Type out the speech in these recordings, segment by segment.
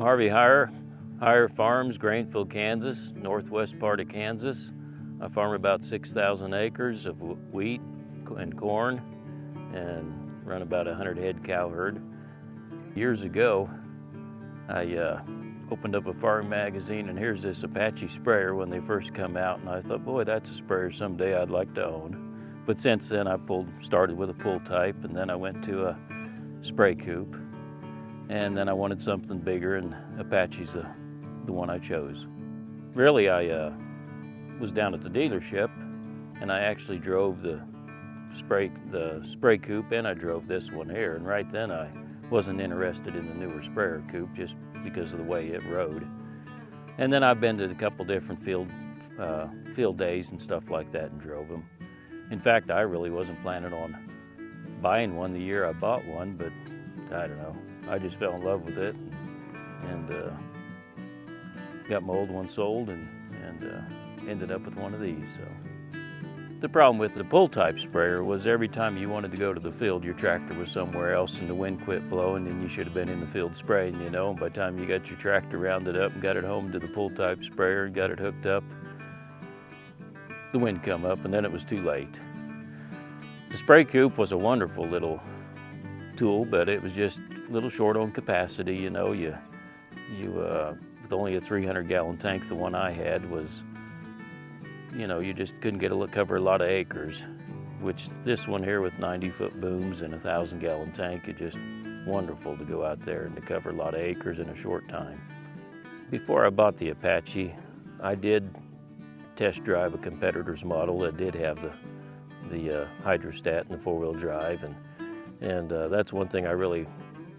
Harvey Heier, Heier Farms, Grainfield, Kansas, northwest part of Kansas. I farm about 6,000 acres of wheat and corn and run about 100 head cow herd. Years ago, I opened up a farming magazine, and here's this Apache sprayer when they first come out, and I thought, boy, that's a sprayer someday I'd like to own. But since then, I started with a pull type, and then I went to a spray coupe, and then I wanted something bigger, and Apache's the one I chose. Really, I was down at the dealership, and I actually drove the spray coupe, and I drove this one here, and right then I wasn't interested in the newer sprayer coupe just because of the way it rode. And then I've been to a couple different field days and stuff like that and drove them. In fact, I really wasn't planning on buying one the year I bought one, but I don't know. I just fell in love with it and got my old one sold and ended up with one of these. So the problem with the pull type sprayer was every time you wanted to go to the field, your tractor was somewhere else and the wind quit blowing and you should have been in the field spraying, you know. And by the time you got your tractor rounded up and got it home to the pull type sprayer and got it hooked up, the wind come up and then it was too late. The spray coupe was a wonderful little tool, but it was just a little short on capacity, you know. You with only a 300-gallon tank, the one I had was, you know, you just couldn't cover a lot of acres, which this one here with 90-foot booms and a 1,000-gallon tank is just wonderful to go out there and to cover a lot of acres in a short time. Before I bought the Apache, I did test drive a competitor's model that did have the hydrostat and the four-wheel drive, and that's one thing I really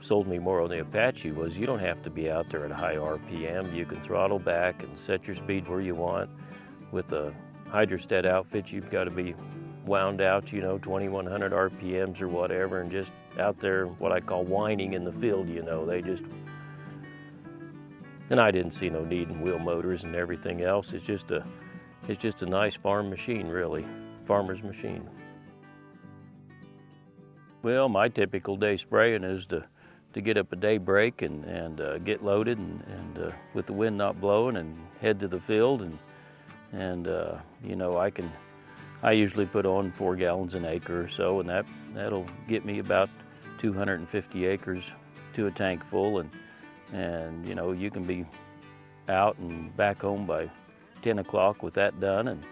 sold me more on the Apache was you don't have to be out there at a high RPM. You can throttle back and set your speed where you want. With the hydrostat outfit, you've got to be wound out, you know, 2,100 RPMs or whatever, and just out there, what I call whining in the field, you know. And I didn't see no need in wheel motors and everything else. It's just a nice farm machine, really, farmer's machine. Well, my typical day spraying is to get up a day break and get loaded and with the wind not blowing and head to the field and you know, I usually put on 4 gallons an acre or so, and that'll get me about 250 acres to a tank full, and you know, you can be out and back home by 10 o'clock with that done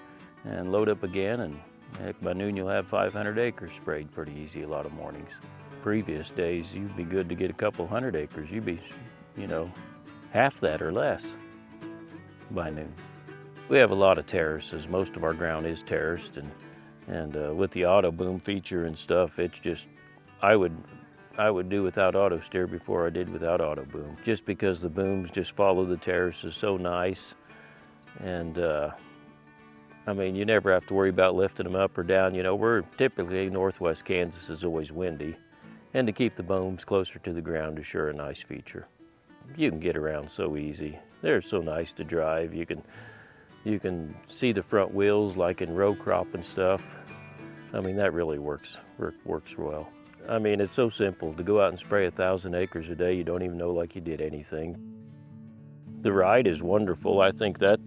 and load up again, and heck, by noon you'll have 500 acres sprayed pretty easy a lot of mornings. Previous days, you'd be good to get a couple hundred acres. You'd be, you know, half that or less by noon. We have a lot of terraces. Most of our ground is terraced, and with the auto boom feature and stuff, it's just, I would do without auto steer before I did without auto boom, just because the booms just follow the terraces so nice, and I mean, you never have to worry about lifting them up or down. You know, we're typically, northwest Kansas is always windy, and to keep the booms closer to the ground is sure a nice feature. You can get around so easy. They're so nice to drive. You can see the front wheels like in row crop and stuff. I mean, that really works well. I mean, it's so simple to go out and spray 1,000 acres a day. You don't even know like you did anything. The ride is wonderful. I think that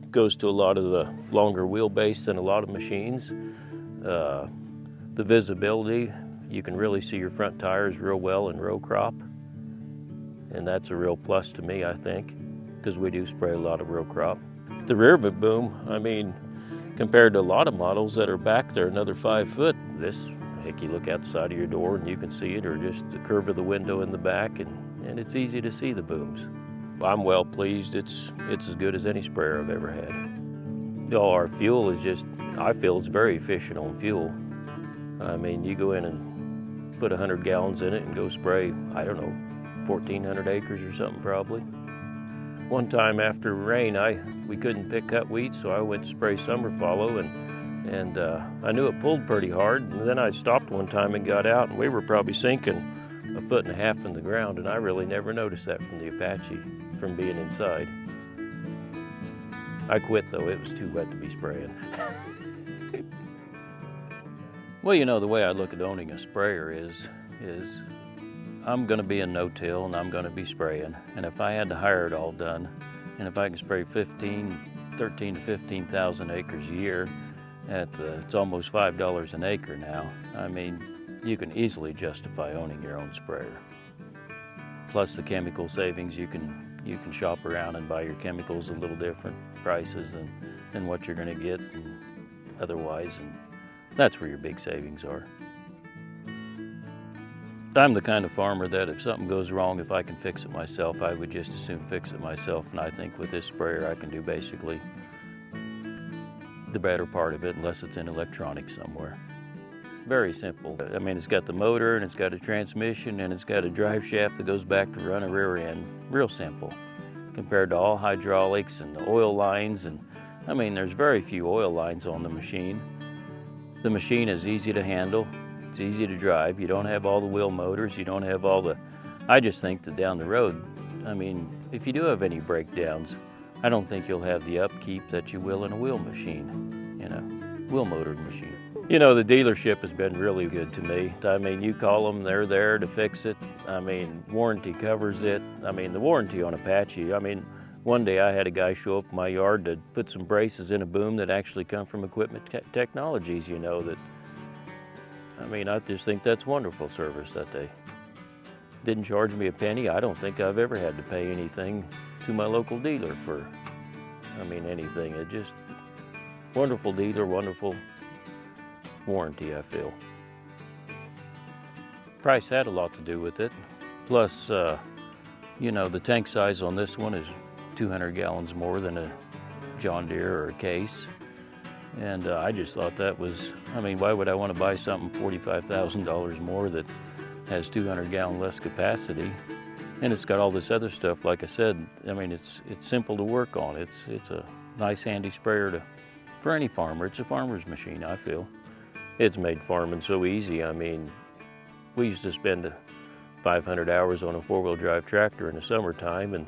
goes to a lot of the longer wheelbase than a lot of machines. The visibility, you can really see your front tires real well in row crop, and that's a real plus to me, I think, because we do spray a lot of row crop. The rear boom, I mean, compared to a lot of models that are back there another 5 foot, this, heck, you look outside of your door and you can see it, or just the curve of the window in the back, and it's easy to see the booms. I'm well pleased. It's as good as any sprayer I've ever had. Our fuel is just, I feel it's very efficient on fuel. I mean, you go in and put 100 gallons in it and go spray, I don't know, 1,400 acres or something probably. One time after rain, we couldn't pick cut wheat, so I went to spray summer fallow, and I knew it pulled pretty hard, and then I stopped one time and got out, and we were probably sinking 1.5 feet in the ground, and I really never noticed that from the Apache, from being inside. I quit though, it was too wet to be spraying. Well, you know, the way I look at owning a sprayer is I'm going to be in no-till and I'm going to be spraying. And if I had to hire it all done, and if I can spray 13 to 15,000 acres a year, it's almost $5 an acre now. I mean, you can easily justify owning your own sprayer. Plus the chemical savings, you can shop around and buy your chemicals a little different prices than what you're going to get otherwise, and that's where your big savings are. I'm the kind of farmer that if something goes wrong, if I can fix it myself, I would just as soon fix it myself. And I think with this sprayer, I can do basically the better part of it, unless it's in electronics somewhere. Very simple. I mean, it's got the motor and it's got a transmission and it's got a drive shaft that goes back to run a rear end. Real simple compared to all hydraulics and the oil lines. And I mean, there's very few oil lines on the machine. The machine is easy to handle. It's easy to drive. You don't have all the wheel motors. You don't have all the... I just think that down the road, I mean, if you do have any breakdowns, I don't think you'll have the upkeep that you will in a wheel machine, you know, wheel-motored machine. You know, the dealership has been really good to me. I mean, you call them, they're there to fix it. I mean, warranty covers it. I mean, the warranty on Apache, I mean, one day I had a guy show up in my yard to put some braces in a boom that actually come from Equipment Technologies, you know, that, I mean, I just think that's wonderful service that they didn't charge me a penny. I don't think I've ever had to pay anything to my local dealer for, I mean, anything. It just, wonderful dealer, wonderful warranty, I feel. Price had a lot to do with it. Plus, you know, the tank size on this one is 200 gallons more than a John Deere or a Case. And I just thought that was, I mean, why would I want to buy something $45,000 more that has 200 gallon less capacity? And it's got all this other stuff, like I said. I mean, it's simple to work on. It's a nice, handy sprayer for any farmer. It's a farmer's machine, I feel. It's made farming so easy. I mean, we used to spend 500 hours on a four-wheel drive tractor in the summertime,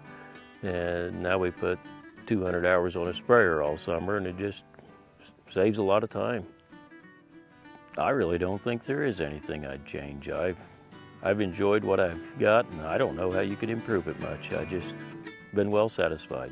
and now we put 200 hours on a sprayer all summer, and it just saves a lot of time. I really don't think there is anything I'd change. I've enjoyed what I've got, and I don't know how you could improve it much. I just been well satisfied.